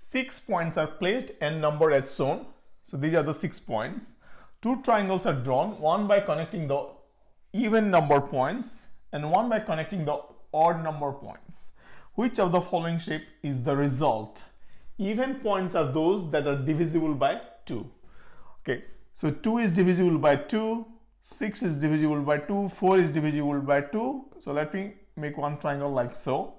6 points are placed and numbered as shown. So these are the 6 points. 2 triangles are drawn, one by connecting the even number points and one by connecting the odd number points. Which of the following shape is the result? Even points are those that are divisible by 2. Okay, so 2 is divisible by 2, 6 is divisible by 2, 4 is divisible by 2. So let me make one triangle like so.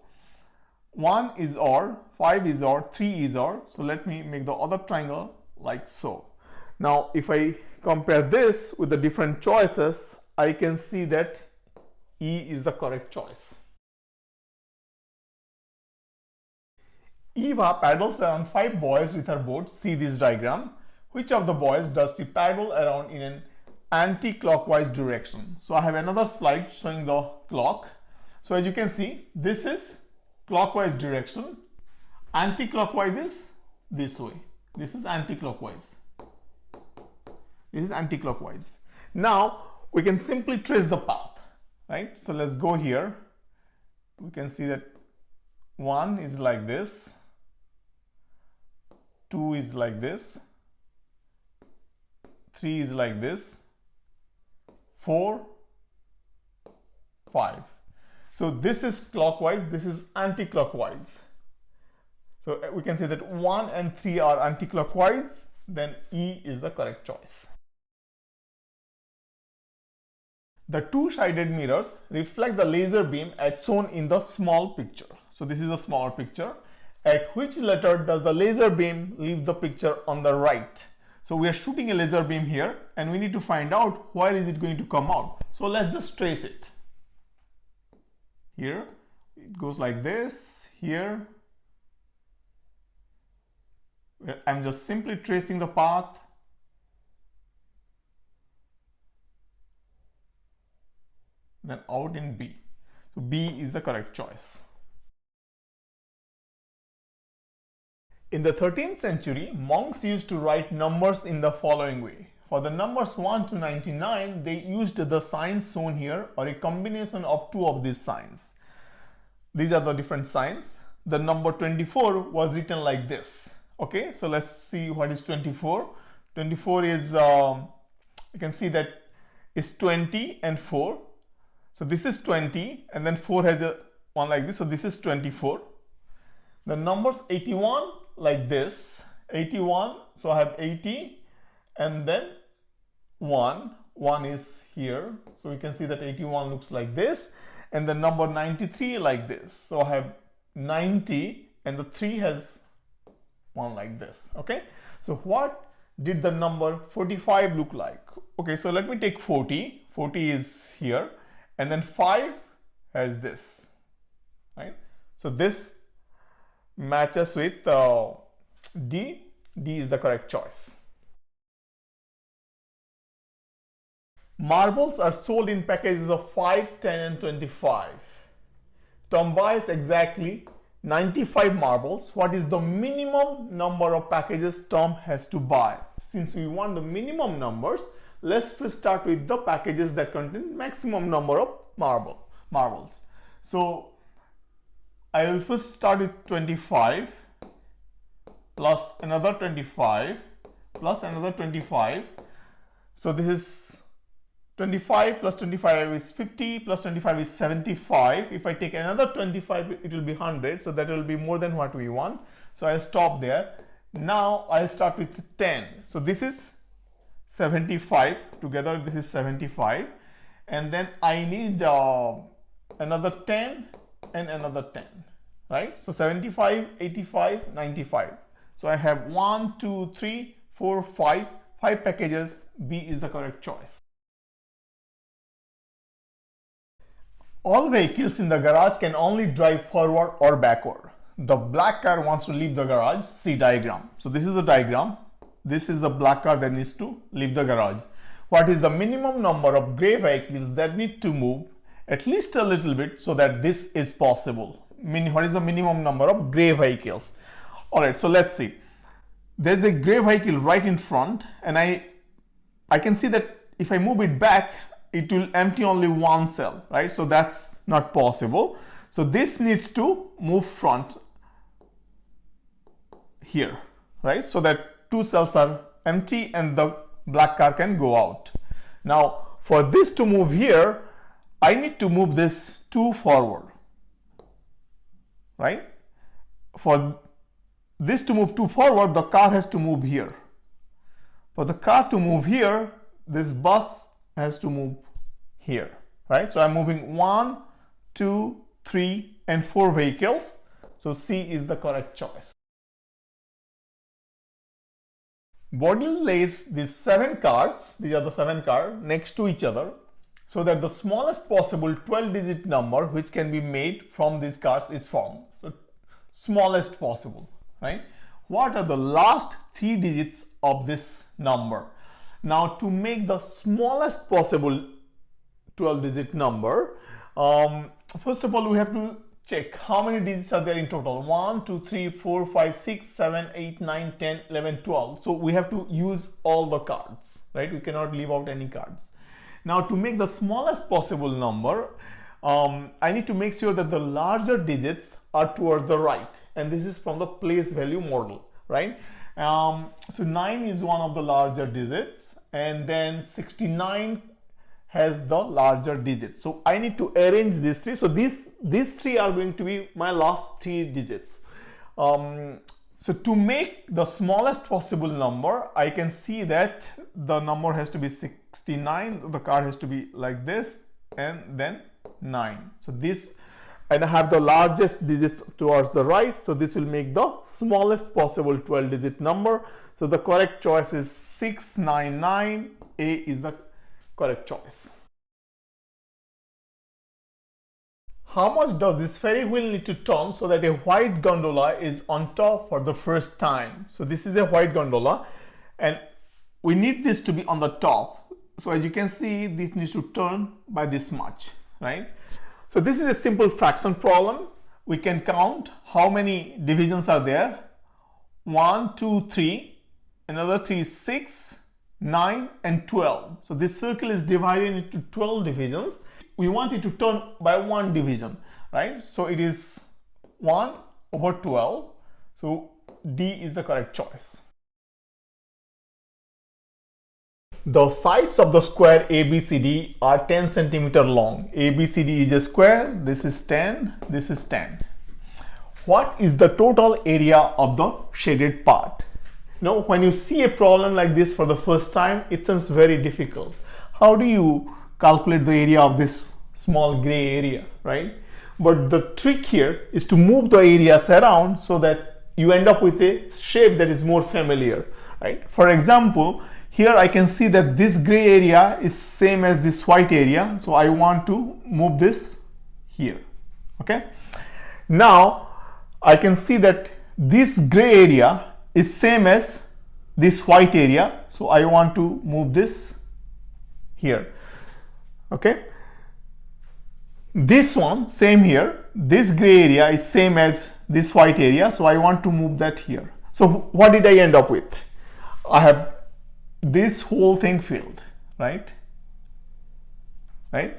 1 is odd, 5 is odd, 3 is odd. So let me make the other triangle like so. Now if I compare this with the different choices, I can see that E is the correct choice. Eva paddles around 5 buoys with her boat. See this diagram. Which of the buoys does she paddle around in an anti-clockwise direction? So I have another slide showing the clock. So as you can see, this is clockwise direction. Anti-clockwise is this way. This is anti-clockwise. This is anti-clockwise. Now we can simply trace the path, right? So let's go here. We can see that 1 is like this, 2 is like this, 3 is like this, 4, 5. So this is clockwise, this is anti-clockwise. So we can say that 1 and 3 are anti-clockwise, then E is the correct choice. The two-sided mirrors reflect the laser beam as shown in the small picture. So this is a small picture. At which letter does the laser beam leave the picture on the right? So we are shooting a laser beam here and we need to find out where is it going to come out. So let's just trace it. Here it goes like this. Here I'm just simply tracing the path. Then out in B. So B is the correct choice. In the 13th century, monks used to write numbers in the following way. For the numbers 1 to 99, they used the signs shown here or a combination of 2 of these signs. These are the different signs. The number 24 was written like this. Okay, so let's see what is 24. 24 is, you can see that is 20 and 4. So this is 20 and then 4 has a one like this. So this is 24. The numbers 81 like this. 81. So I have 80 and then 1. 1 is here. So we can see that 81 looks like this. And the number 93 like this. So I have 90 and the 3 has one like this. Okay. So what did the number 45 look like? Okay. So let me take 40. 40 is here. And then 5 has this, right? So this matches with D. D is the correct choice. Marbles are sold in packages of 5, 10 and 25. Tom buys exactly 95 marbles. What is the minimum number of packages Tom has to buy? Since we want the minimum numbers, let's first start with the packages that contain maximum number of marbles. So I will first start with 25 plus another 25 plus another 25. So this is 25 plus 25 is 50 plus 25 is 75. If I take another 25, it will be 100. So that will be more than what we want. So I'll stop there. Now I'll start with 10. So this is 75 together. This is 75. And then I need another 10 and another 10, right? So 75, 85, 95. So I have 1, 2, 3, 4, 5 packages. B is the correct choice. All vehicles in the garage can only drive forward or backward. The black car wants to leave the garage. See diagram. So this is the diagram. This is the black car that needs to leave the garage. What is the minimum number of gray vehicles that need to move at least a little bit so that this is possible? What is the minimum number of gray vehicles? Alright, so let's see. There's a gray vehicle right in front and I can see that if I move it back, it will empty only one cell, right? So that's not possible. So this needs to move front here, right? So that two cells are empty and the black car can go out. Now for this to move here, I need to move this 2 forward, right? For this to move 2 forward, the car has to move here. For the car to move here, this bus has to move here, right? So I'm moving 1, 2, 3 and 4 vehicles. So C is the correct choice. Bodil lays these 7 cards, these are the 7 cards, next to each other so that the smallest possible 12-digit number which can be made from these cards is formed. So smallest possible, right? What are the last 3 digits of this number? Now to make the smallest possible 12-digit number, first of all we have to check how many digits are there in total. 1, 2, 3, 4, 5, 6, 7, 8, 9, 10, 11, 12. So we have to use all the cards, right? We cannot leave out any cards. Now to make the smallest possible number, I need to make sure that the larger digits are towards the right, and this is from the place value model, right? So 9 is one of the larger digits, and then 69 has the larger digits. So I need to arrange these 3. So these 3 are going to be my last 3 digits. So to make the smallest possible number, I can see that the number has to be 69. The card has to be like this, and then 9. So this, and I have the largest digits towards the right. So this will make the smallest possible 12-digit number. So the correct choice is 699. A is the correct choice. How much does this ferry wheel need to turn so that a white gondola is on top for the first time? So this is a white gondola and we need this to be on the top. So as you can see, this needs to turn by this much, right? So this is a simple fraction problem. We can count how many divisions are there. 1, 2, 3, another 3 is 6, 9 and 12. So this circle is divided into 12 divisions. We want it to turn by 1 division, right? So it is 1 over 12. So D is the correct choice. The sides of the square ABCD are 10 centimeter long. ABCD is a square. This is 10. This is 10. What is the total area of the shaded part? Now, when you see a problem like this for the first time, it seems very difficult. How do you calculate the area of this small gray area, right? But the trick here is to move the areas around so that you end up with a shape that is more familiar, right? For example, here I can see that this gray area is same as this white area. So I want to move this here, okay? Now I can see that this gray area is same as this white area. So I want to move this here, okay? This one, same here. This gray area is same as this white area. So I want to move that here. So what did I end up with? I have this whole thing filled, right? Right?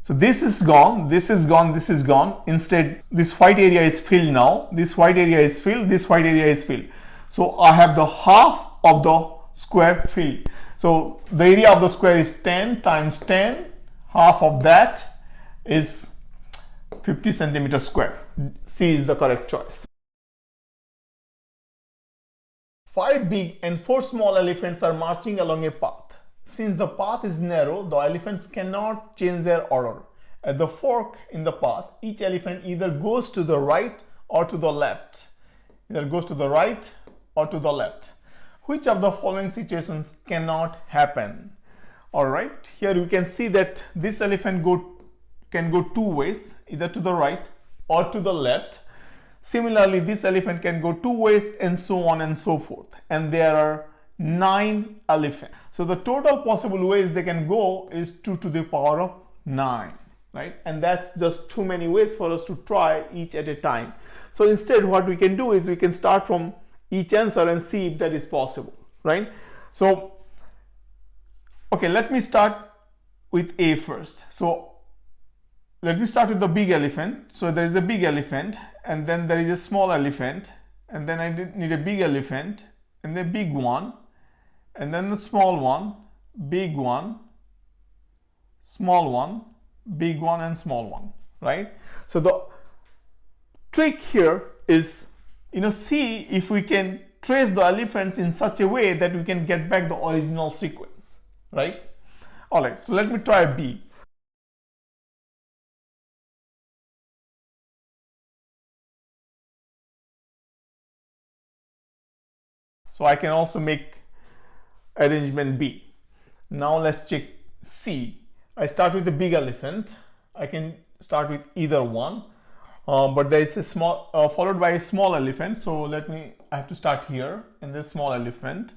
So this is gone, this is gone, this is gone. Instead, this white area is filled now. This white area is filled, this white area is filled. So I have the half of the square filled. So the area of the square is 10 times 10. Half of that is 50 centimeters square. C is the correct choice. 5 big and 4 small elephants are marching along a path. Since the path is narrow, the elephants cannot change their order. At the fork in the path, each elephant either goes to the right or to the left. Either goes to the right or to the left. Which of the following situations cannot happen? Alright, here you can see that this elephant can go 2 ways, either to the right or to the left. Similarly, this elephant can go 2 ways and so on and so forth. And there are 9 elephants. So the total possible ways they can go is 2 to the power of 9, right? And that's just too many ways for us to try each at a time. So instead what we can do is we can start from each answer and see if that is possible, right? So, okay, let me start with A first. So let me start with the big elephant. So there is a big elephant and then there is a small elephant and then I need a big elephant, and the big one, and then the small one, big one, small one, big one, and small one, right? So the trick here is, see if we can trace the elephants in such a way that we can get back the original sequence, right? All right, so let me try B. So I can also make arrangement B. Now let's check C. I start with the big elephant. I can start with either one, but there is a small followed by a small elephant. So I have to start here and the small elephant,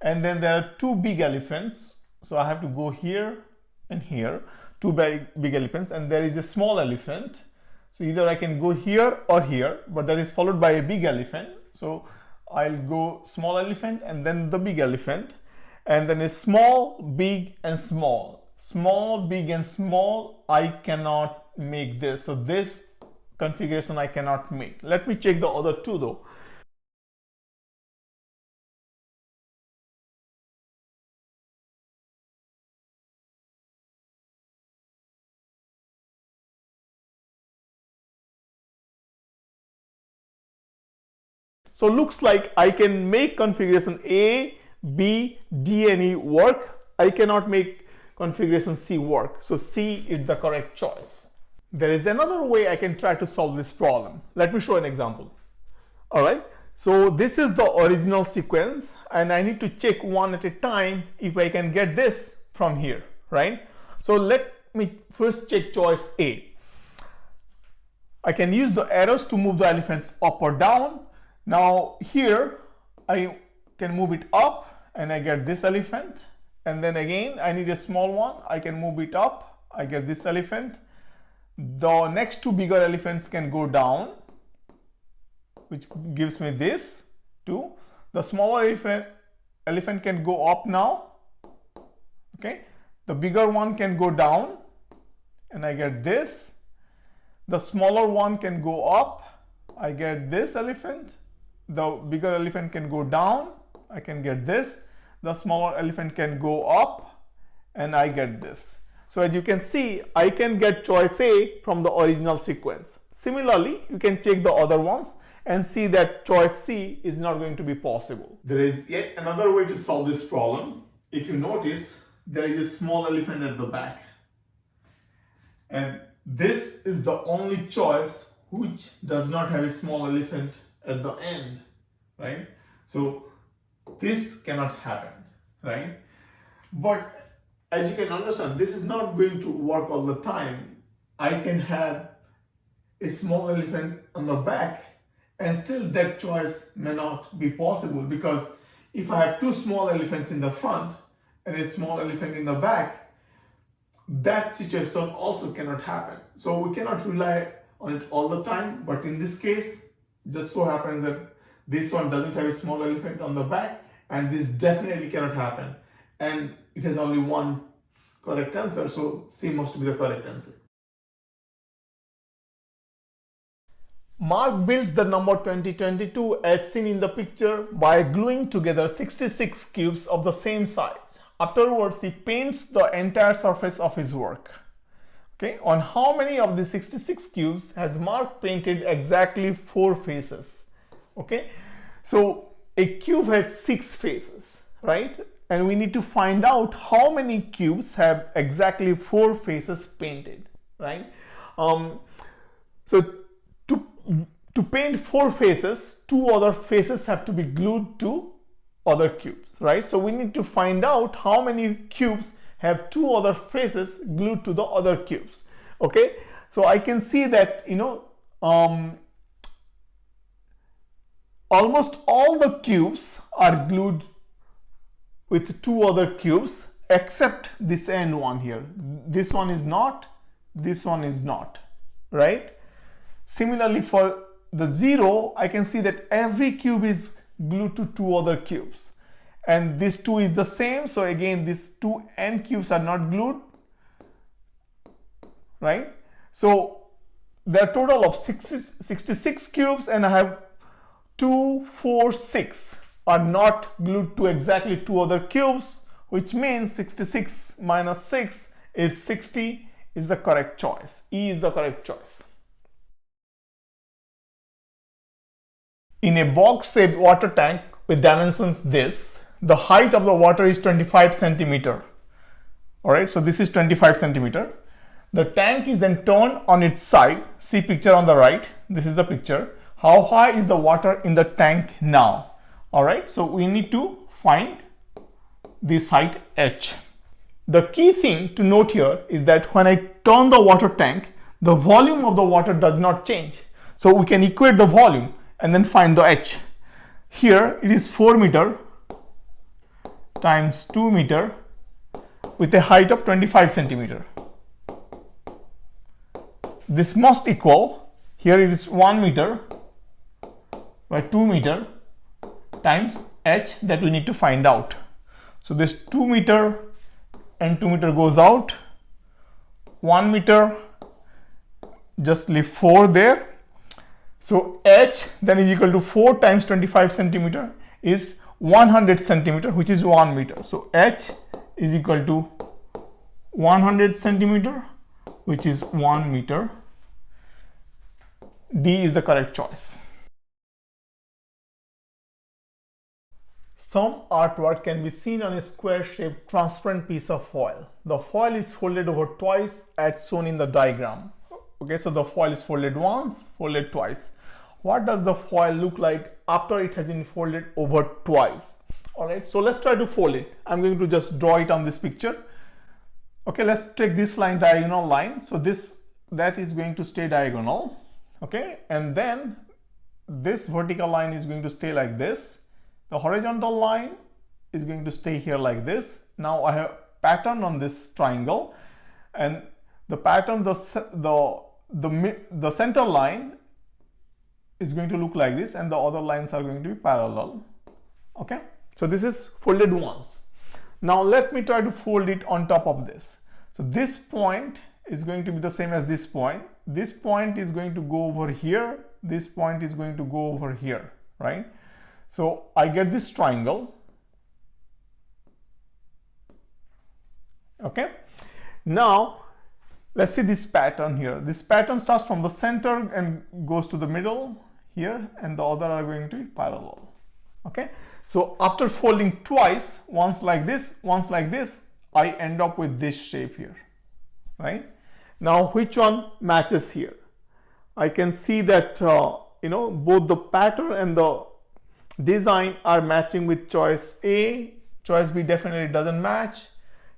and then there are two big elephants. So I have to go here and here, two big elephants, and there is a small elephant. So either I can go here or here, but that is followed by a big elephant. So I'll go small elephant and then the big elephant, and then a small, big, and small. Small, big, and small, I cannot make this. So this configuration I cannot make. Let me check the other two though. So looks like I can make configuration A, B, D, and E work. I cannot make configuration C work. So C is the correct choice. There is another way I can try to solve this problem. Let me show an example. All right. So this is the original sequence, and I need to check one at a time if I can get this from here, right? So let me first check choice A. I can use the arrows to move the elephants up or down. Now here I can move it up and I get this elephant, and then again I need a small one. I can move it up, I get this elephant. The next two bigger elephants can go down, which gives me this too. The smaller elephant can go up now. Okay, the bigger one can go down and I get this. The smaller one can go up, I get this elephant. The bigger elephant can go down, I can get this. The smaller elephant can go up and I get this. So as you can see, I can get choice A from the original sequence. Similarly, you can check the other ones and see that choice C is not going to be possible. There is yet another way to solve this problem. If you notice, there is a small elephant at the back, and this is the only choice which does not have a small elephant at the end, right? So this cannot happen, right? But as you can understand, this is not going to work all the time. I can have a small elephant on the back and still that choice may not be possible, because if I have two small elephants in the front and a small elephant in the back, that situation also cannot happen. So we cannot rely on it all the time, but in this case, just so happens that this one doesn't have a small elephant on the back, and this definitely cannot happen. And it has only one correct answer, so C must be the correct answer. Marc builds the number 2022 as seen in the picture by gluing together 66 cubes of the same size. Afterwards, he paints the entire surface of his work. Okay, on how many of the 66 cubes has Marc painted exactly 4 faces? Okay, so a cube has 6 faces, right? And we need to find out how many cubes have exactly 4 faces painted, right? So to paint 4 faces, 2 other faces have to be glued to other cubes, right? So we need to find out how many cubes have 2 other faces glued to the other cubes. Okay, so I can see that almost all the cubes are glued with 2 other cubes except this end one here. This one is not, this one is not, right? Similarly, for the 0, I can see that every cube is glued to 2 other cubes, and this 2 is the same. So again, these 2 end cubes are not glued, right? So there are total of 66 cubes, and I have 2, 4, 6 are not glued to exactly two other cubes, which means 66 minus 6 is 60 is the correct choice. E is the correct choice. In a box-shaped water tank with dimensions this, the height of the water is 25 centimeter. Alright, so this is 25 centimeter. The tank is then turned on its side. See picture on the right. This is the picture. How high is the water in the tank now? Alright, so we need to find this height h. The key thing to note here is that when I turn the water tank, the volume of the water does not change. So we can equate the volume and then find the h. Here it is 4 meter times 2 meter with a height of 25 centimeter. This must equal, here it is 1 meter by 2 meter times h that we need to find out. So this 2 meter and 2 meter goes out, 1 meter, just leave 4 there. So h then is equal to 4 times 25 centimeter is 100 centimeter, which is 1 meter. So h is equal to 100 centimeter, which is 1 meter. D is the correct choice. Some artwork can be seen on a square-shaped transparent piece of foil. The foil is folded over twice as shown in the diagram. Okay, so the foil is folded once, folded twice. What does the foil look like after it has been folded over twice? Alright, so let's try to fold it. I'm going to just draw it on this picture. Okay, let's take this line, diagonal line. So that is going to stay diagonal. Okay, and then this vertical line is going to stay like this. The horizontal line is going to stay here like this. Now I have pattern on this triangle, and the pattern, the center line is going to look like this, and the other lines are going to be parallel. Okay, so this is folded once. Now let me try to fold it on top of this. So this point is going to be the same as this point. This point is going to go over here. This point is going to go over here, right? So I get this triangle. Okay, now let's see this pattern here. This pattern starts from the center and goes to the middle here, and the other are going to be parallel. Okay, so after folding twice, once like this, once like this, I end up with this shape here, right? Now which one matches here? I can see that both the pattern and the design are matching with choice A. Choice B definitely doesn't match.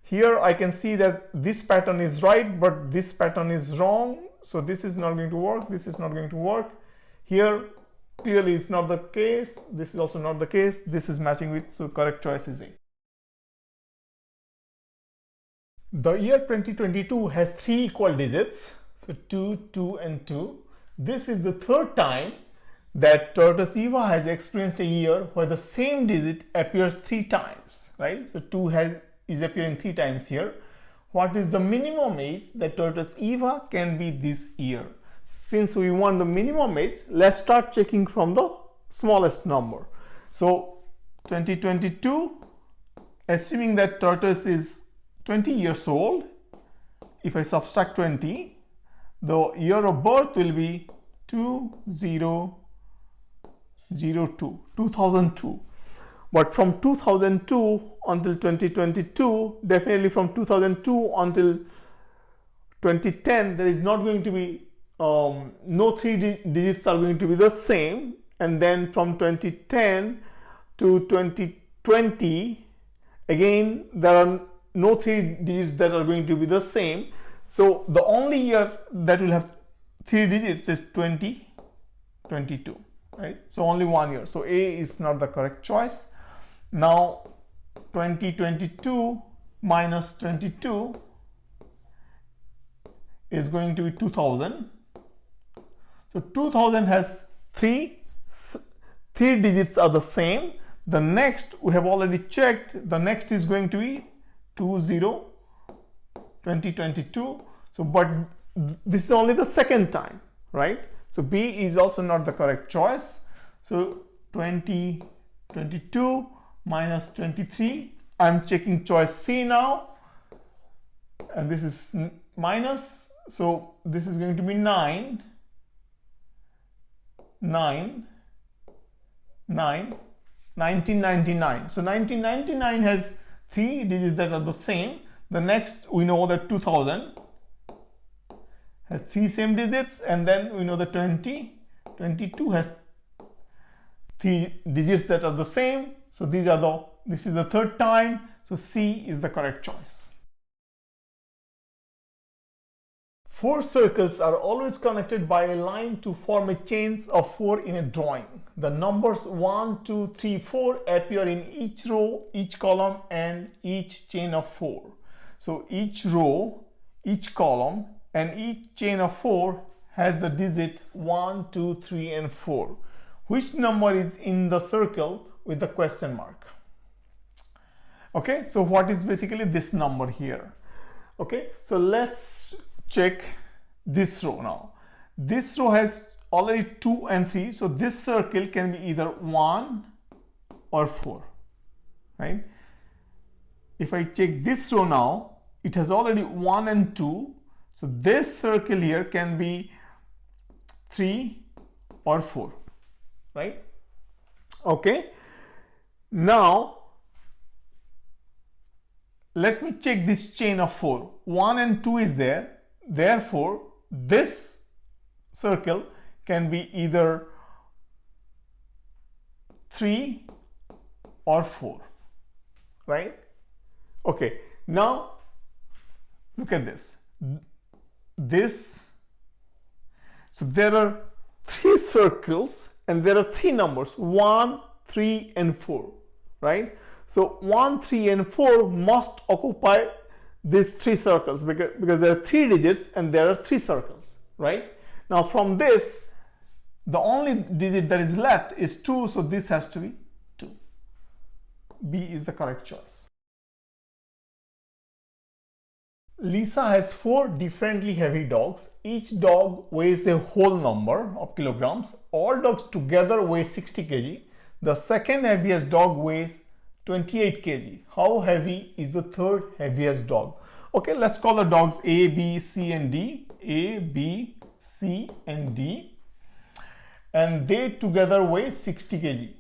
Here I can see that this pattern is right, but this pattern is wrong. So this is not going to work. This is not going to work. Here clearly it's not the case. This is also not the case. This is matching with, so correct choice is A. The year 2022 has 3 equal digits. So 2, 2 and 2. This is the third time that tortoise Eva has experienced a year where the same digit appears 3 times, right? So 2 is appearing 3 times here. What is the minimum age that tortoise Eva can be this year? Since we want the minimum age, let's start checking from the smallest number. So 2022, assuming that tortoise is 20 years old, if I subtract 20, the year of birth will be 2002. But from 2002 until 2022, definitely from 2002 until 2010, there is not going to be, no 3 digits are going to be the same. And then from 2010 to 2020, again, there are no 3 digits that are going to be the same. So the only year that will have 3 digits is 2022, right? So only 1 year. So A is not the correct choice. Now 2022 minus 22 is going to be 2000. So 2000 has 3 digits are the same. The next we have already checked. The next is going to be 2022. So but this is only the second time, right? So B is also not the correct choice. So 20, 22 minus 23. I'm checking choice C now, and this is minus, so this is going to be 9, 1999. So 1999 has 3 digits that are the same. The next, we know that 2000 has 3 same digits, and then we know that 22 has 3 digits that are the same. So this is the third time, so C is the correct choice. 4 circles are always connected by a line to form a chains of 4 in a drawing. The numbers 1, 2, 3, 4 appear in each row, each column, and each chain of 4. So each row, each column, and each chain of 4 has the digit 1, 2, 3, and 4. Which number is in the circle with the question mark? Okay, so what is basically this number here? Okay, so let's check this row now. This row has already 2 and 3, so this circle can be either 1 or 4, right? If I check this row now, it has already 1 and 2, so this circle here can be 3 or 4, right? Okay, now let me check this chain of 4. 1 and 2 is there, therefore this circle can be either 3 or 4, right? Okay, now look at this. So there are 3 circles and there are 3 numbers, 1, 3, and 4, right? So 1, 3, and 4 must occupy these 3 circles because there are 3 digits and there are 3 circles, right? Now from this, the only digit that is left is 2, so this has to be 2. B is the correct choice. Lisa has 4 differently heavy dogs. Each dog weighs a whole number of kilograms. All dogs together weigh 60 kg. The second heaviest dog weighs 28 kg. How heavy is the third heaviest dog? Okay, let's call the dogs A, B, C, and D. A, B, C, and D. And they together weigh 60 kg.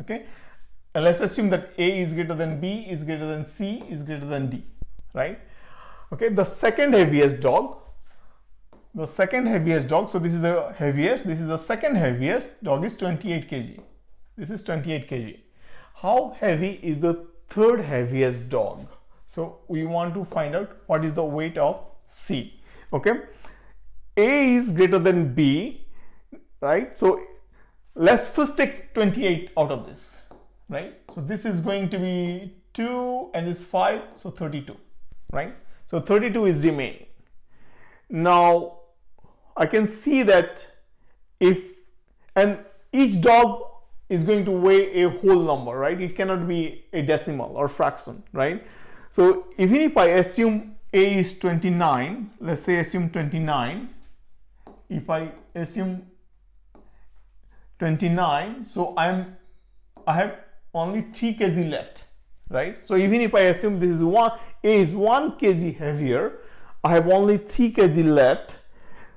Okay, and let's assume that A is greater than B, is greater than C, is greater than D, right? Okay, the second heaviest dog, so this is the heaviest, this is the second heaviest dog, is 28 kg. This is 28 kg. How heavy is the third heaviest dog? So we want to find out what is the weight of C. Okay, A is greater than B, right? So let's first take 28 out of this, right? So this is going to be 2 and this 5, so 32, right? So 32 is remaining. Now I can see that and each dog is going to weigh a whole number, right? It cannot be a decimal or fraction, right? So even if I assume A is 29, let's say assume 29, if I assume 29, so I have only 3 kg left, right? So even if I assume this is A is 1 kg heavier, I have only 3 kg left.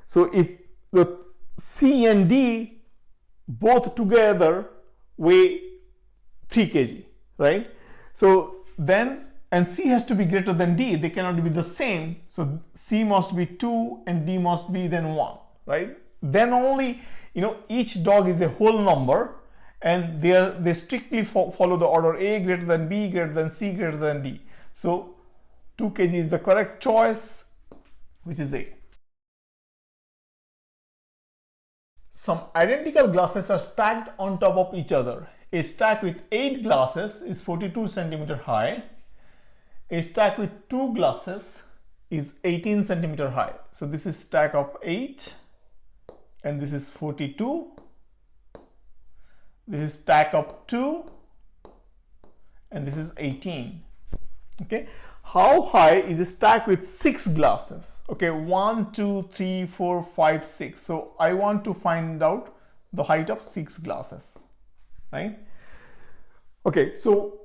So if the C and D both together weigh 3 kg, right? So then, and C has to be greater than D, they cannot be the same. So C must be 2 and D must be then 1, right? Then only, each dog is a whole number and they strictly follow the order A greater than B, greater than C, greater than D. So 2 kg is the correct choice, which is A. Some identical glasses are stacked on top of each other. A stack with 8 glasses is 42 centimeter high. A stack with 2 glasses is 18 centimeter high. So this is stack of 8 and this is 42. This is stack of 2 and this is 18. Okay, how high is a stack with 6 glasses? Okay, 1, 2, 3, 4, 5, 6. So I want to find out the height of 6 glasses, right? Okay, so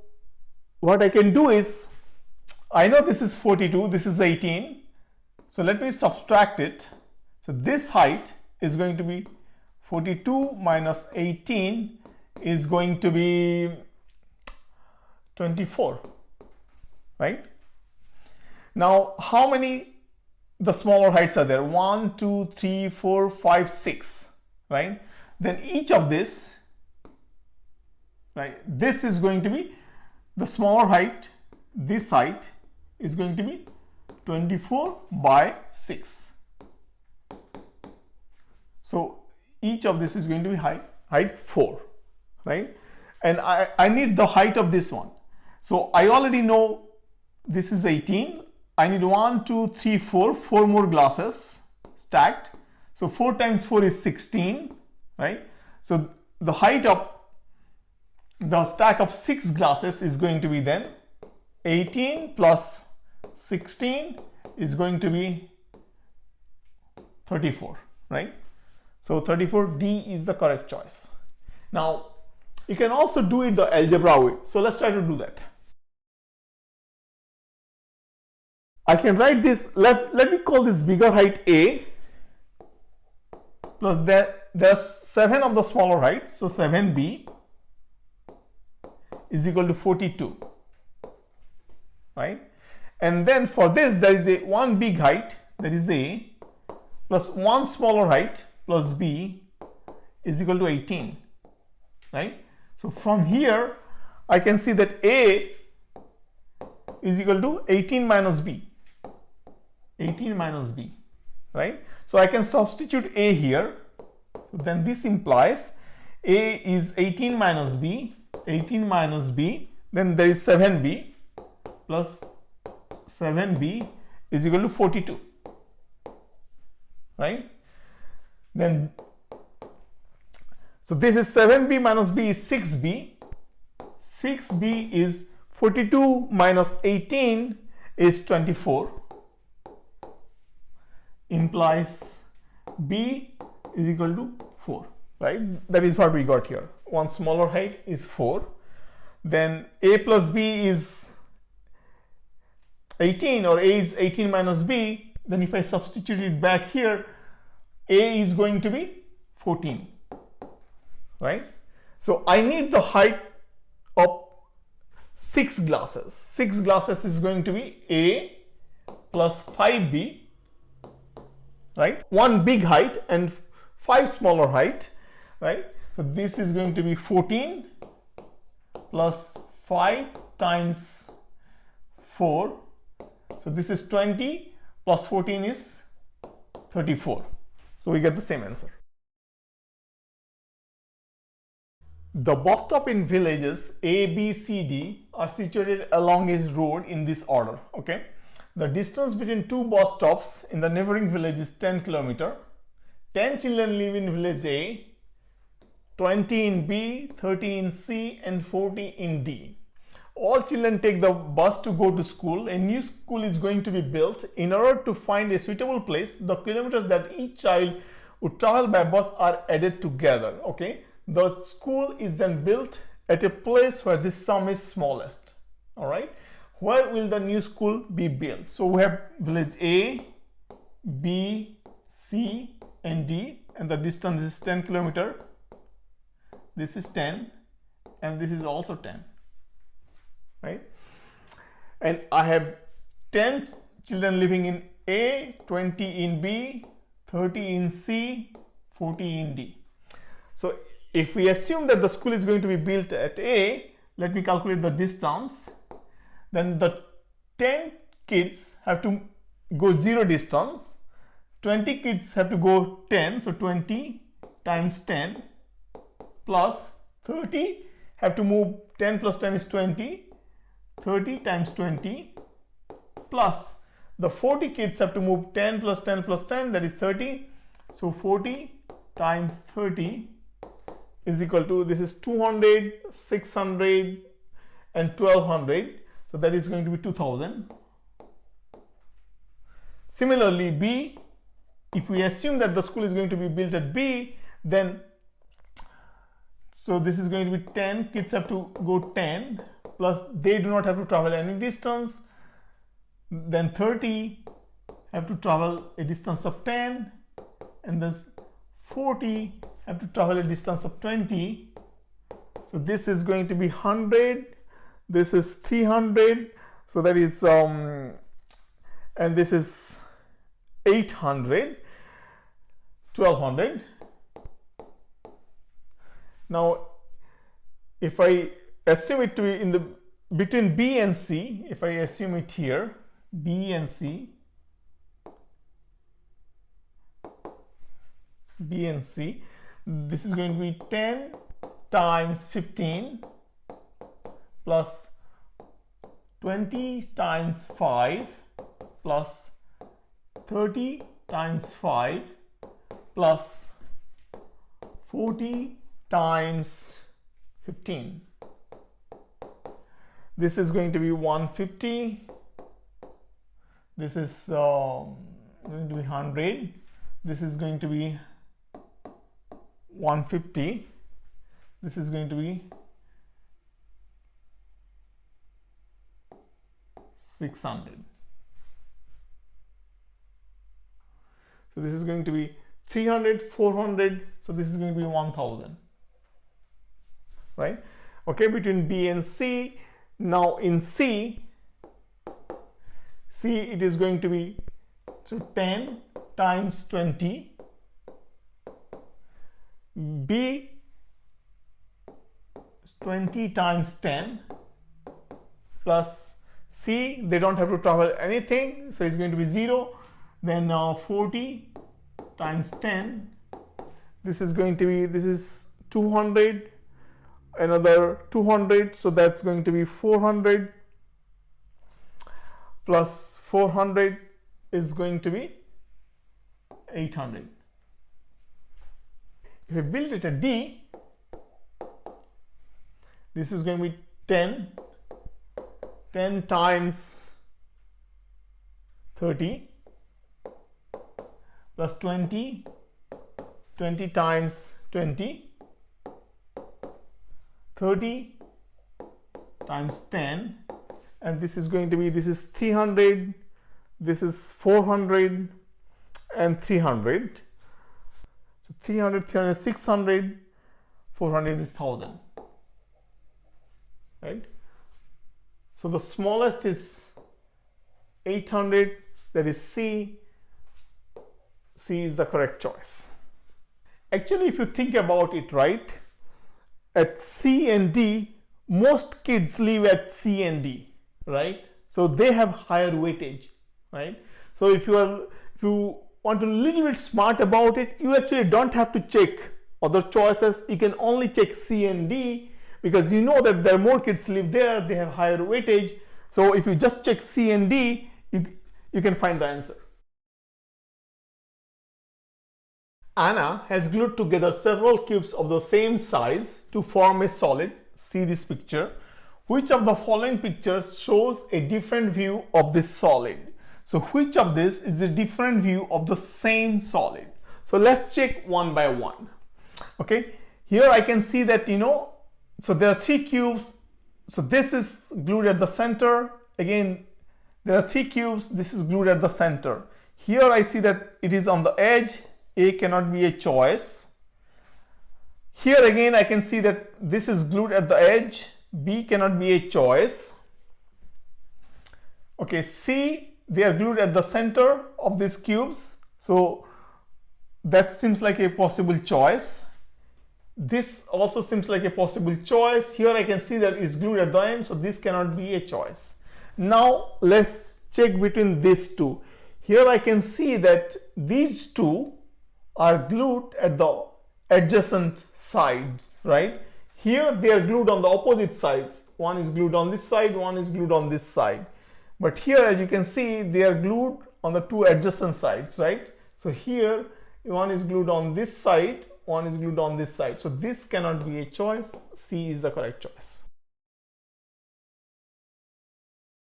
what I can do is, I know this is 42, this is 18. So let me subtract it. So this height is going to be 42 minus 18 is going to be 24, right? Now, how many the smaller heights are there? 1, 2, 3, 4, 5, 6, right? Then each of this, right? This is going to be the smaller height. This height is going to be 24 by 6. So each of this is going to be height 4, right? And I need the height of this one. So I already know this is 18. I need 1, 2, 3, 4 more glasses stacked. So 4 times 4 is 16, right? So the height of the stack of 6 glasses is going to be then 18 plus 16 is going to be 34, right? So 34D is the correct choice. Now you can also do it the algebra way. So let's try to do that. I can write this, let me call this bigger height A, plus there's 7 of the smaller heights, so 7B is equal to 42, right? And then for this there is one big height, that is A, plus one smaller height plus B is equal to 18, right? So from here I can see that A is equal to 18 minus B. 18 minus B, right? So I can substitute A here. So then this implies A is 18 minus B, 18 minus B, then there is 7B plus 7B is equal to 42, right? Then, so this is 7B minus B is 6B. 6B is 42 minus 18 is 24. Implies B is equal to 4, right? That is what we got here. One smaller height is 4. Then A plus B is 18, or A is 18 minus B. Then if I substitute it back here, A is going to be 14, right? So I need the height of 6 glasses. 6 glasses is going to be A plus 5B, right? One big height and 5 smaller height, right? So this is going to be 14 plus 5 times 4. So this is 20 plus 14 is 34. So we get the same answer. The bus stop in villages A, B, C, D are situated along a road in this order, okay? The distance between two bus stops in the neighboring village is 10 km. 10 children live in village A, 20 in B, 30 in C, and 40 in D. All children take the bus to go to school. A new school is going to be built. In order to find a suitable place, the kilometers that each child would travel by bus are added together, okay? The school is then built at a place where this sum is smallest, all right? Where will the new school be built? So we have village A, B, C, and D, and the distance is 10 km. This is 10, and this is also 10, right? And I have 10 children living in A, 20 in B, 30 in C, 40 in D. So if we assume that the school is going to be built at A, let me calculate the distance. Then the 10 kids have to go 0 distance, 20 kids have to go 10, so 20 times 10, plus 30 have to move 10 plus 10 is 20, 30 times 20, plus the 40 kids have to move 10 plus 10 plus 10, that is 30, so 40 times 30 is equal to, this is 200, 600 and 1200, so that is going to be 2000, Similarly, B, if we assume that the school is going to be built at B, then so this is going to be 10, kids have to go 10, plus they do not have to travel any distance, then 30 have to travel a distance of 10, and then 40 have to travel a distance of 20. So this is going to be 100, this is 300, so that is and this is 800, 1200. Now if I assume it to be in the between B and C, if I assume it here, B and C, this is going to be 10 times 15 plus 20 times 5 plus 30 times 5 plus 40 times 15. This is going to be 150. This is going to be 100. This is going to be 150. This is going to be 600. So this is going to be 300, 400. So this is going to be 1000. Right? Okay, between B and C. Now in C it is going to be 10 times 20. B is 20 times 10 plus C, they don't have to travel anything, so it's going to be 0. Then 40 times 10, this is going to be, this is 200, another 200, so that's going to be 400 plus 400 is going to be 800. If we build it at D, this is going to be 10 times 30 plus 20 times 20, 30 times 10, and this is going to be, this is 300, this is 400 and 300. So 300, 300, 600, 400 is 1000. Right? So the smallest is 800, that is C. C is the correct choice. Actually, if you think about it, right, at C and D, most kids live at C and D, right? So they have higher weightage, right? So if you want to be a little bit smart about it, you actually don't have to check other choices. You can only check C and D, because you know that there are more kids live there, they have higher weightage. So if you just check C and D, you can find the answer. Anna has glued together several cubes of the same size to form a solid. See this picture. Which of the following pictures shows a different view of this solid? So which of this is a different view of the same solid? So let's check one by one. Okay, here I can see that, so there are 3 cubes. So this is glued at the center. Again, there are 3 cubes. This is glued at the center. Here I see that it is on the edge. A cannot be a choice. Here again I can see that this is glued at the edge. B cannot be a choice. Okay, C, they are glued at the center of these cubes. So that seems like a possible choice. This also seems like a possible choice. Here I can see that it's glued at the end, so this cannot be a choice. Now let's check between these two. Here I can see that these two are glued at the adjacent sides, right? Here they are glued on the opposite sides. One is glued on this side, one is glued on this side. But here, as you can see, they are glued on the 2 adjacent sides, right? So here one is glued on this side, one is glued on this side. So this cannot be a choice. C is the correct choice.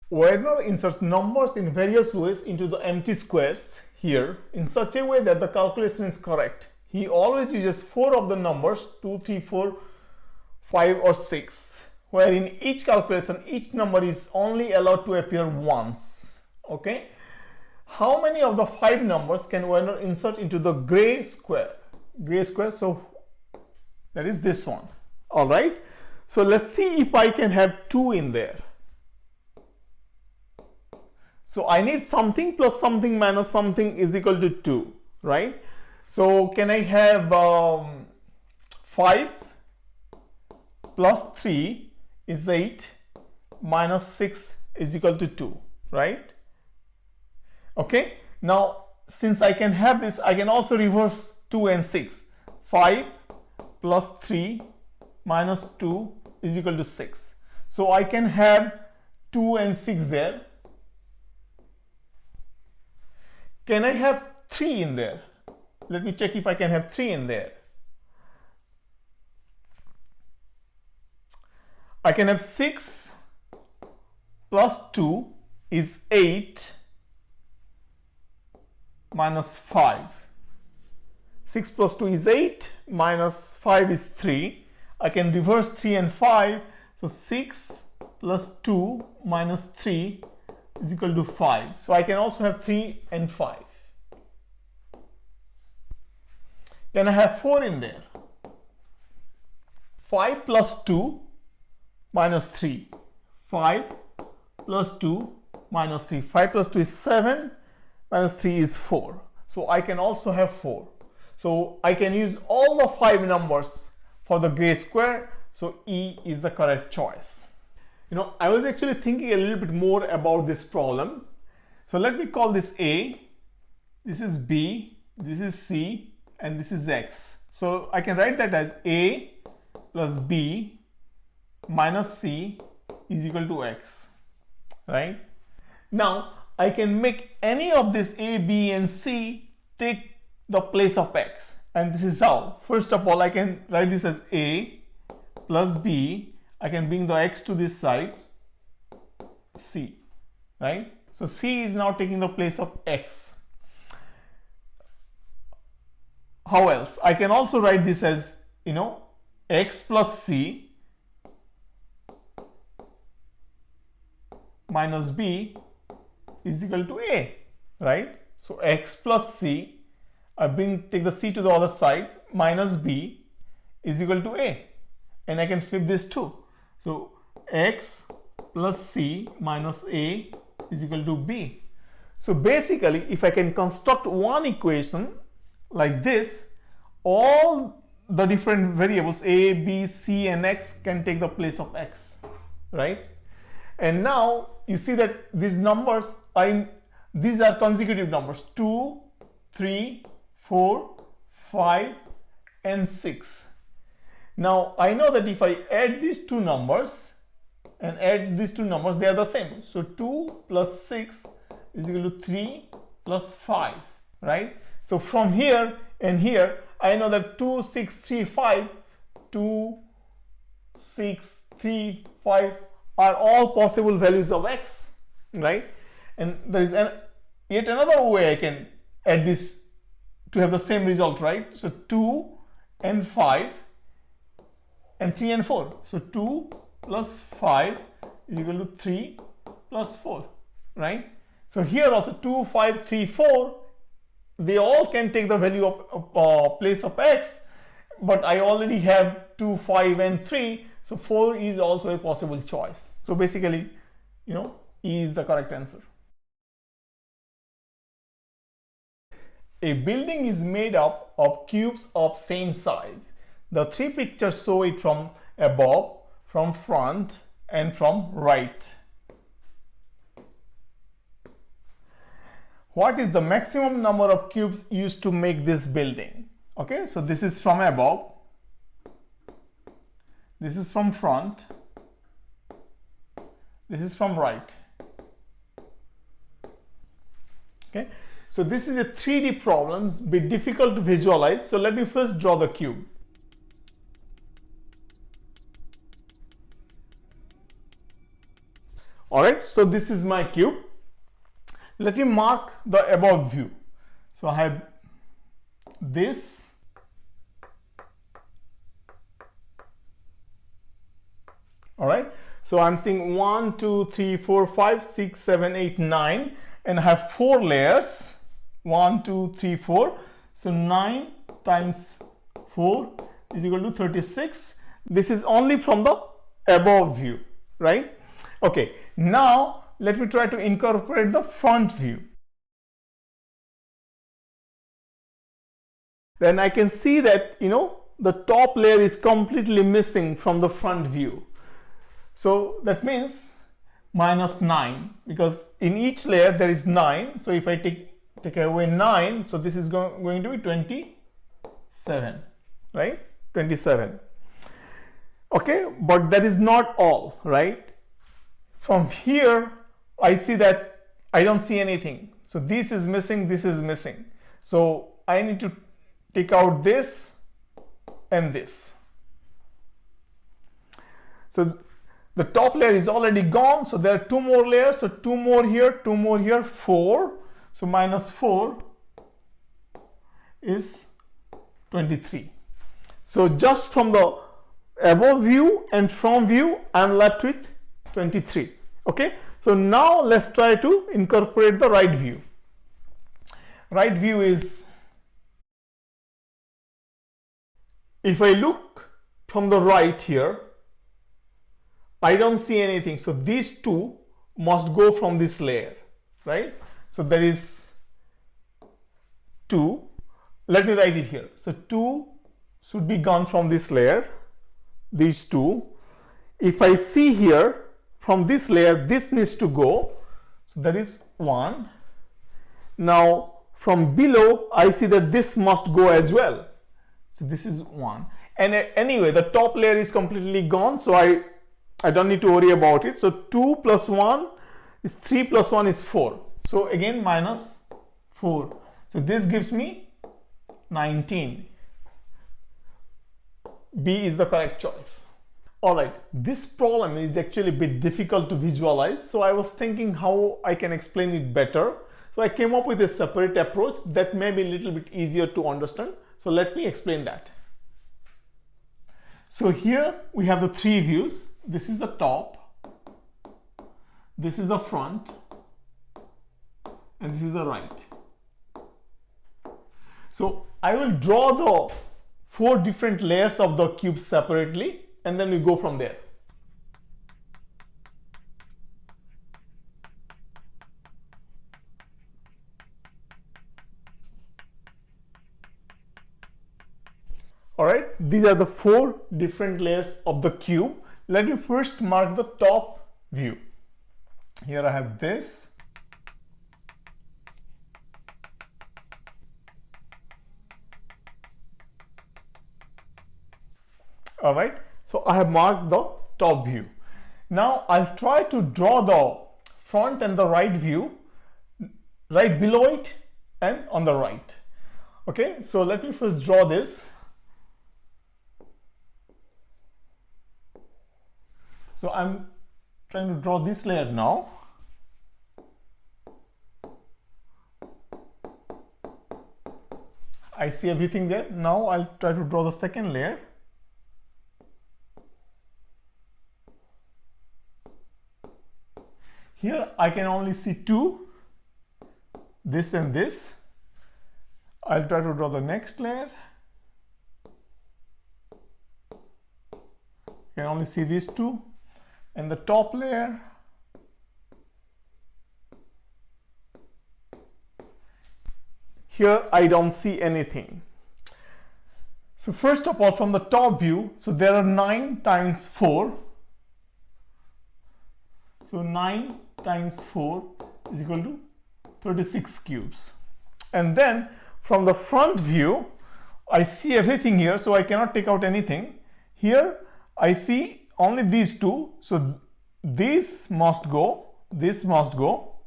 Werner inserts numbers in various ways into the empty squares here in such a way that the calculation is correct. He always uses 4 of the numbers 2, 3, 4, 5 or 6, where in each calculation each number is only allowed to appear once. Okay, how many of the 5 numbers can Werner insert into the gray square? Gray square, so that is this one. All right, so let's see if I can have 2 in there. So I need something plus something minus something is equal to 2, right? So can I have 5 plus 3 is 8 minus 6 is equal to 2, right? Okay, now since I can have this, I can also reverse 2 and 6. 5 plus 3 minus 2 is equal to 6. So I can have 2 and 6 there. Can I have 3 in there? Let me check if I can have 3 in there. I can have 6 plus 2 is 8 minus 5. 6 plus 2 is 8 minus 5 is 3. I can reverse 3 and 5. So 6 plus 2 minus 3 is equal to 5. So I can also have 3 and 5. Can I have 4 in there? 5 plus 2 minus 3. 5 plus 2 minus 3. 5 plus 2 is 7 minus 3 is 4. So I can also have 4. So I can use all the 5 numbers for the gray square. So E is the correct choice. I was actually thinking a little bit more about this problem. So let me call this A, this is B, this is C, and this is X. So I can write that as A plus B minus C is equal to X, right? Now I can make any of this A, B, and C take the place of X. And this is how. First of all, I can write this as A plus B. I can bring the X to this side, C, right? So C is now taking the place of X. How else? I can also write this as, X plus C minus B is equal to A, right? So X plus C, take the C to the other side, minus B is equal to A. And I can flip this too. So X plus C minus A is equal to B. So basically, if I can construct one equation like this, all the different variables A, B, C, and X can take the place of X, right? And now you see that these numbers these are consecutive numbers 2, 3, 4, 5, and 6. Now I know that if I add these two numbers and add these two numbers, they are the same. So 2 plus 6 is equal to 3 plus 5, right? So from here and here, I know that 2, 6, 3, 5, 2, 6, 3, 5 are all possible values of X, right? And there is yet another way I can add this to have the same result, right? So 2 and 5 and 3 and 4. So 2 plus 5 is equal to 3 plus 4, right? So here also 2, 5, 3, 4, they all can take the value of place of X, but I already have 2, 5, and 3, so 4 is also a possible choice. So basically, E is the correct answer. A building is made up of cubes of same size. The three pictures show it from above, from front, and from right. What is the maximum number of cubes used to make this building? Okay, so this is from above, this is from front, this is from right. Okay, so this is a 3D problem, bit difficult to visualize. So let me first draw the cube. All right, so this is my cube. Let me mark the above view. So I have this, all right. So I'm seeing 1, 2, 3, 4, 5, 6, 7, 8, 9, and I have 4 layers. 1, 2, 3, 4. So 9 times 4 is equal to 36. This is only from the above view, right? Okay, now let me try to incorporate the front view. Then I can see that, the top layer is completely missing from the front view. So that means minus 9, because in each layer there is 9. So if I take away 9, so this is going to be 27, right? 27. Okay, but that is not all, right? From here, I see that I don't see anything. So this is missing, this is missing. So I need to take out this and this. So the top layer is already gone. So there are 2 more layers. So 2 more here, 2 more here, 4. So minus 4 is 23. So just from the above view and from view, I'm left with 23. Okay, so now let's try to incorporate the right view. Right view is, if I look from the right here, I don't see anything. So these 2 must go from this layer, right? So there is 2. Let me write it here. So 2 should be gone from this layer, these 2. If I see here from this layer, this needs to go. So that is 1. Now from below, I see that this must go as well. So this is 1. And anyway, the top layer is completely gone. So I don't need to worry about it. So 2 plus 1 is 3 plus 1 is 4. So again minus 4. So this gives me 19. B is the correct choice. Alright, this problem is actually a bit difficult to visualize. So I was thinking how I can explain it better. So I came up with a separate approach that may be a little bit easier to understand. So let me explain that. So here we have the 3 views. This is the top, this is the front, and this is the right. So I will draw the 4 different layers of the cube separately, and then we go from there. All right, these are the 4 different layers of the cube. Let me first mark the top view. Here I have this. All right, so I have marked the top view. Now I'll try to draw the front and the right view right below it and on the right. Okay, so let me first draw this. So I'm trying to draw this layer now. I see everything there. Now I'll try to draw the second layer. Here I can only see 2, this and this. I'll try to draw the next layer. You can only see these 2. And the top layer, here I don't see anything. So first of all, from the top view, so there are 9 times 4. So 9 times 4 is equal to 36 cubes. And then from the front view, I see everything here, so I cannot take out anything. Here I see only these 2, so this must go, this must go.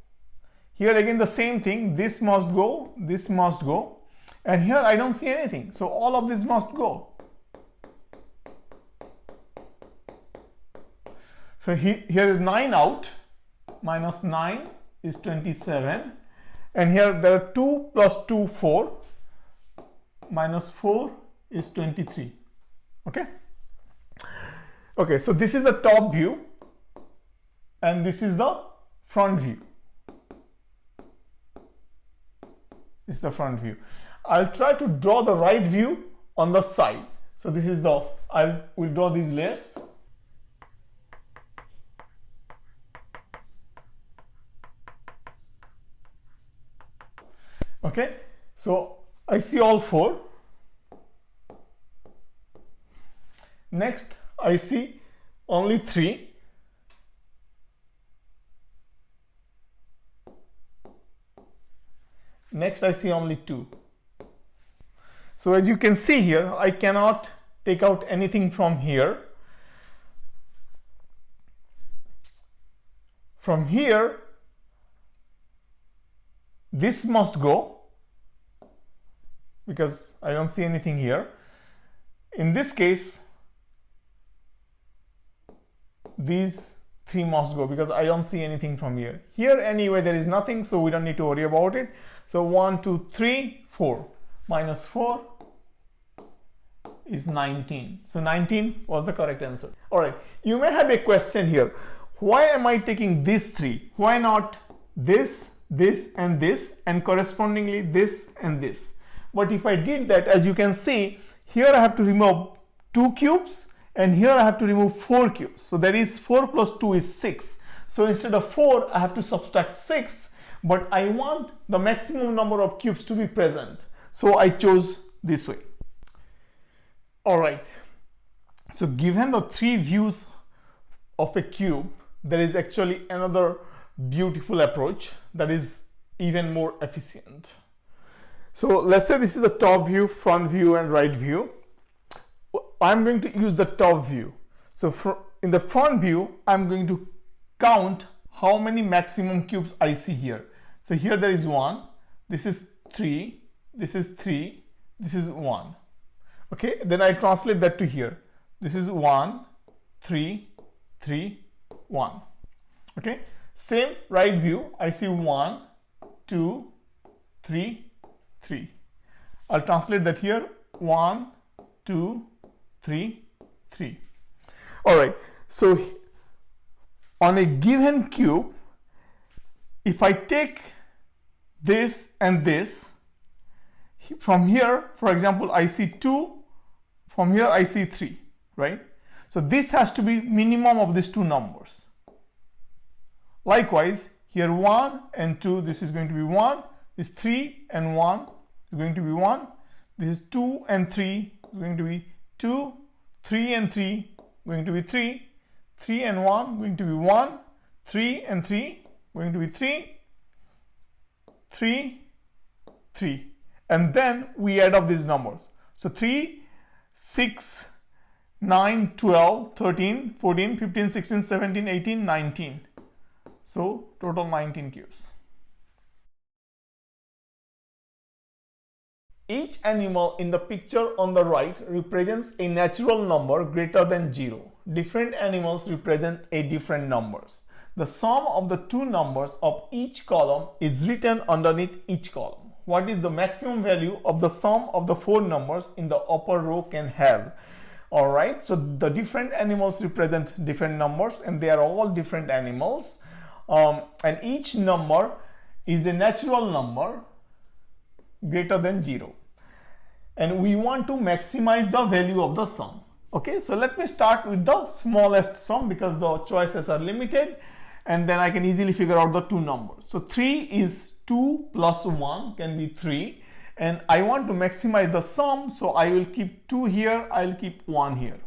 Here again the same thing, this must go, this must go, and here I don't see anything, so all of this must go. So here is 9 out, minus 9 is 27, and here there are 2 plus 2, 4, minus 4 is 23. Okay, so this is the top view and this is the front view. This is the front view. I'll try to draw the right view on the side. So this is the, we'll draw these layers. Okay, so I see all 4. Next, I see only 3. Next, I see only 2. So as you can see here, I cannot take out anything from here. From here, this must go because I don't see anything here. In this case, these 3 must go because I don't see anything from here. Here anyway there is nothing, so we don't need to worry about it. So 1, 2, 3, 4. Minus 4 is 19. So 19 was the correct answer. Alright, you may have a question here. Why am I taking these 3? Why not this, this and this, and correspondingly this and this? But if I did that, as you can see, here I have to remove 2 cubes and here I have to remove 4 cubes. So that is 4 plus 2 is 6. So instead of 4, I have to subtract 6, but I want the maximum number of cubes to be present. So I chose this way. Alright, so given the 3 views of a cube, there is actually another beautiful approach that is even more efficient. So let's say this is the top view, front view and right view. I'm going to use the top view. So in the front view, I'm going to count how many maximum cubes I see here. So here there is 1, this is 3, this is 3, this is 1. Okay, then I translate that to here. This is 1, 3, 3, 1. Okay, same right view, I see 1, 2, 3, 3. I'll translate that here. 1, 2, 3, 3. Alright, so on a given cube, if I take this and this, from here, for example, I see 2, from here I see 3, right? So this has to be minimum of these 2 numbers. Likewise, here 1 and 2, this is going to be 1, this 3 and 1 is going to be 1, this is 2 and 3 is going to be 2, 3 and 3 going to be 3, 3 and 1 going to be 1, 3 and 3 going to be 3, 3, 3, and then we add up these numbers. So 3, 6, 9, 12, 13, 14, 15, 16, 17, 18, 19. So total 19 cubes. Each animal in the picture on the right represents a natural number greater than 0. Different animals represent a different numbers. The sum of the 2 numbers of each column is written underneath each column. What is the maximum value of the sum of the 4 numbers in the upper row can have? Alright, so the different animals represent different numbers and they are all different animals. And each number is a natural number greater than 0. And we want to maximize the value of the sum. Okay, so let me start with the smallest sum because the choices are limited, and then I can easily figure out the 2 numbers. So 3 is 2 plus 1 can be 3, and I want to maximize the sum, so I will keep 2 here, I'll keep 1 here.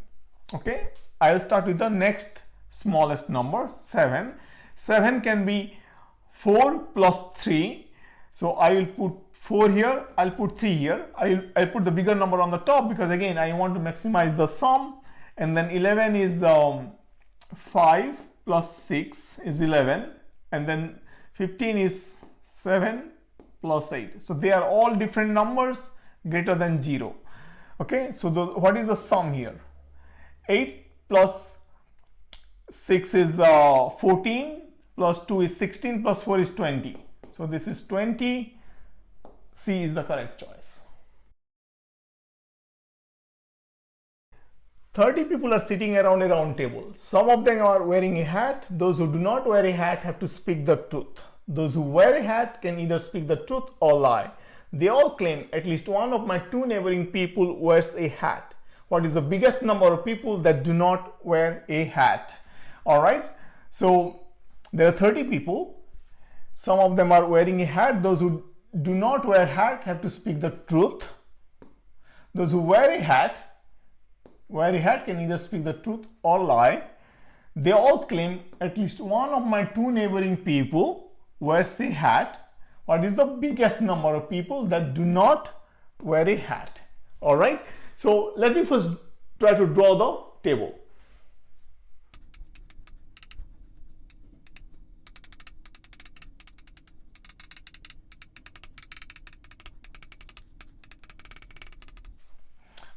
Okay, I'll start with the next smallest number, 7. 7 can be 4 plus 3, so I will put 4 here, I'll put 3 here. I'll put the bigger number on the top because again I want to maximize the sum. And then 11 is 5 plus 6 is 11, and then 15 is 7 plus 8. So they are all different numbers greater than 0. Okay, so what is the sum here? 8 plus 6 is 14, plus 2 is 16 plus 4 is 20. So this is 20. C is the correct choice. 30 people are sitting around a round table. Some of them are wearing a hat. Those who do not wear a hat have to speak the truth. Those who wear a hat can either speak the truth or lie. They all claim at least one of my two neighboring people wears a hat. What is the biggest number of people that do not wear a hat? All right. So there are 30 people. Some of them are wearing a hat. Those who do not wear a hat have to speak the truth. Those who wear a hat can either speak the truth or lie. They all claim at least one of my two neighboring people wears a hat. What is the biggest number of people that do not wear a hat? All right. So let me first try to draw the table.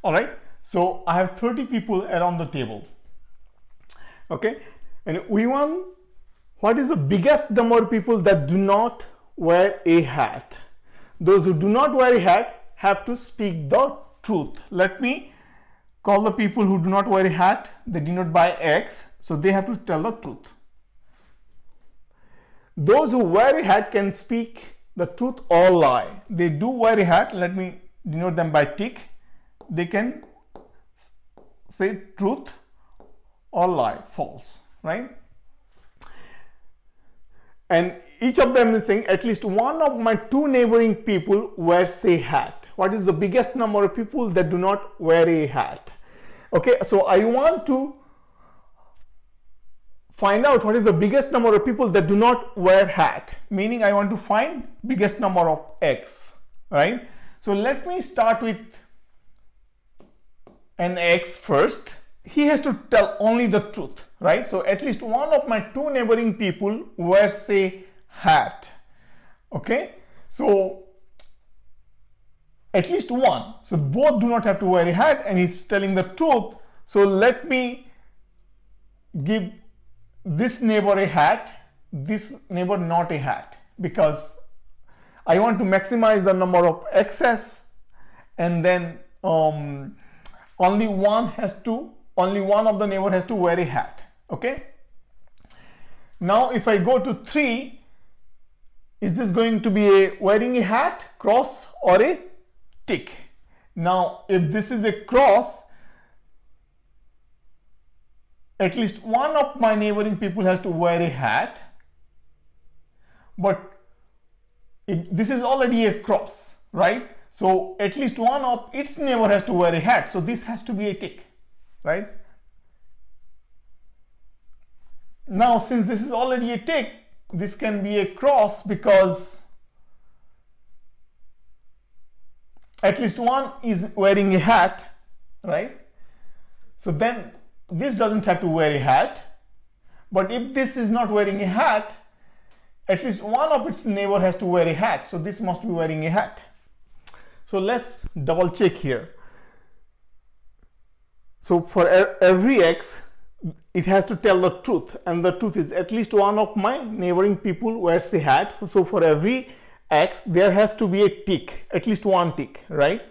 All right. So I have 30 people around the table. Okay. And we want what is the biggest number of people that do not wear a hat. Those who do not wear a hat have to speak the truth. Let me call the people who do not wear a hat. They denote by X. So they have to tell the truth. Those who wear a hat can speak the truth or lie. They do wear a hat. Let me denote them by tick. They can say truth or lie, false, right? And each of them is saying at least one of my two neighboring people wears a hat. What is the biggest number of people that do not wear a hat? Okay, so I want to find out what is the biggest number of people that do not wear hat, meaning I want to find biggest number of X, right? So let me start with an X first. He has to tell only the truth, right? So at least one of my two neighboring people wears a hat. Okay, so at least one. So both do not have to wear a hat and he's telling the truth. So let me give this neighbor a hat, this neighbor not a hat, because I want to maximize the number of X's, and then only one of the neighbor has to wear a hat. Okay. Now if I go to 3, is this going to be a wearing a hat, cross, or a tick? Now if this is a cross, at least one of my neighboring people has to wear a hat, but if this is already a cross, right? So at least one of its neighbor has to wear a hat, so this has to be a tick, right? Now since this is already a tick, this can be a cross because at least one is wearing a hat, right? So then this doesn't have to wear a hat, but if this is not wearing a hat, at least one of its neighbor has to wear a hat, so this must be wearing a hat. So let's double check here. So for every X, it has to tell the truth, and the truth is at least one of my neighboring people wears a hat. So for every X, there has to be a tick, at least one tick, right?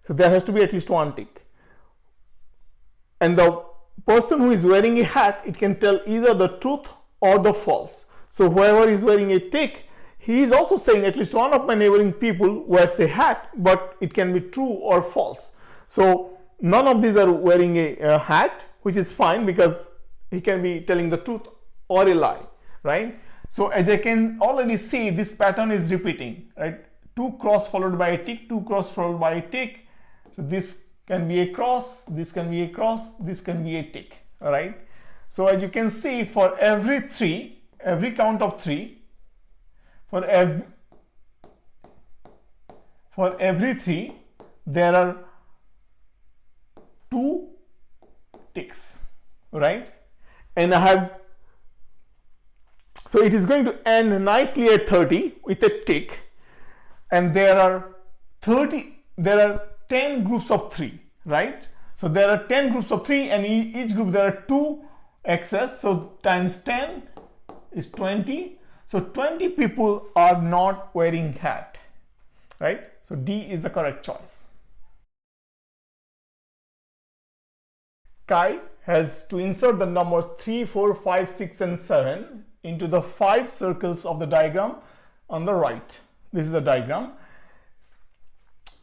So there has to be at least one tick. And the person who is wearing a hat, it can tell either the truth or the false. So whoever is wearing a tick, he is also saying at least one of my neighboring people wears a hat, but it can be true or false. So none of these are wearing a hat, which is fine because he can be telling the truth or a lie, right? So as I can already see, this pattern is repeating, right? 2 cross followed by a tick, 2 cross followed by a tick. So this can be a cross, this can be a cross, this can be a tick, all right? So as you can see, for every count of 3, for every 3, there are 2 ticks, right? And I have, so it is going to end nicely at 30 with a tick, and there are 10 groups of 3, right? So there are 10 groups of 3, and each group there are 2 X's, so times 10 is 20. So 20 people are not wearing hat, right? So D is the correct choice. Kai has to insert the numbers 3, 4, 5, 6 and 7 into the 5 circles of the diagram on the right. This is the diagram.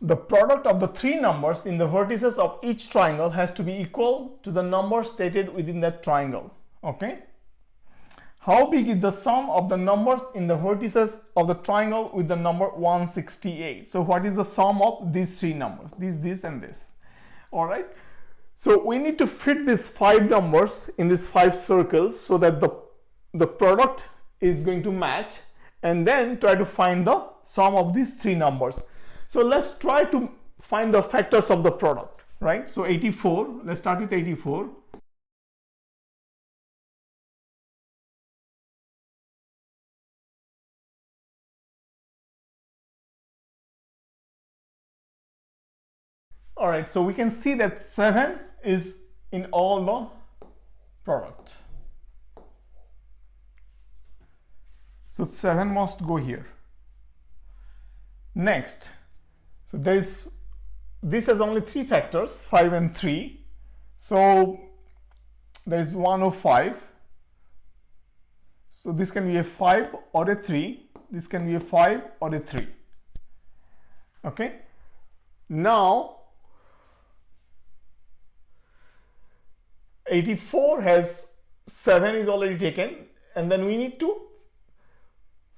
The product of the 3 numbers in the vertices of each triangle has to be equal to the number stated within that triangle. Okay. How big is the sum of the numbers in the vertices of the triangle with the number 168? So what is the sum of these 3 numbers? This and this. All right. So we need to fit these 5 numbers in these 5 circles so that the product is going to match, and then try to find the sum of these 3 numbers. So let's try to find the factors of the product, right? So 84, let's start with 84. All right, so we can see that 7 is in all the product. So 7 must go here. Next, so this has only 3 factors, 5 and 3. So there is 105. So this can be a 5 or a 3. This can be a 5 or a 3. Okay. Now 84 has 7 is already taken, and then we need to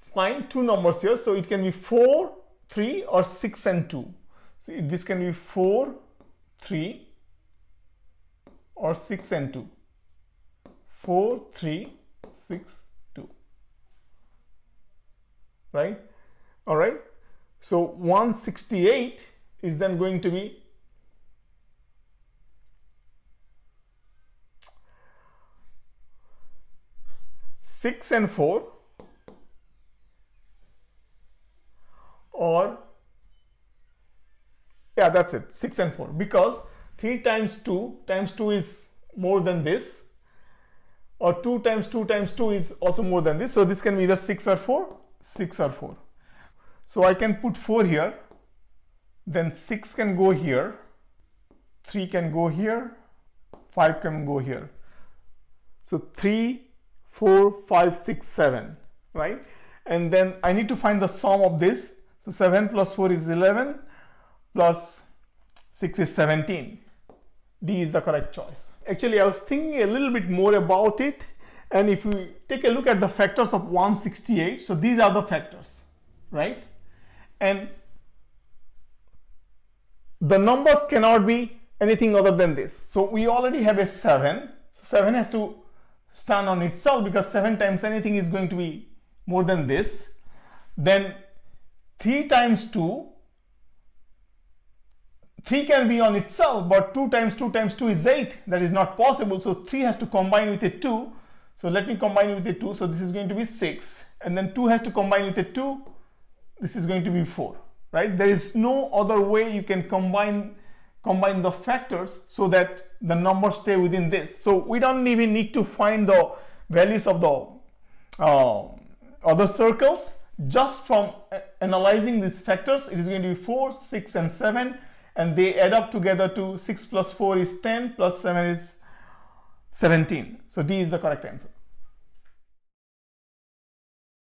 find 2 numbers here. So it can be 4, 3 or 6 and 2. So this can be 4, 3 or 6 and 2. 4, 3, 6, 2. Right? All right. So 168 is then going to be 6 and 4, or yeah, that's it, 6 and 4, because 3 times 2 is more than this, or 2 times 2 times 2 is also more than this. So this can be either 6 or 4, 6 or 4. So I can put 4 here, then 6 can go here, 3 can go here, 5 can go here. So 3, 4, 5, 6, 7, right? And then I need to find the sum of this. So 7 plus 4 is 11, plus 6 is 17. D is the correct choice. Actually, I was thinking a little bit more about it, and if we take a look at the factors of 168, so these are the factors, right? And the numbers cannot be anything other than this. So we already have a 7. So 7 has to stand on itself, because 7 times anything is going to be more than this. Then 3 times 2, 3 can be on itself, but 2 times 2 times 2 is 8. That is not possible. So 3 has to combine with a 2. So let me combine with a 2. So this is going to be 6. And then 2 has to combine with a 2. This is going to be 4. Right? There is no other way you can combine the factors so that the numbers stay within this. So we don't even need to find the values of the other circles. Just from analyzing these factors, it is going to be 4, 6 and 7, and they add up together to 6 plus 4 is 10 plus 7 is 17. So D is the correct answer.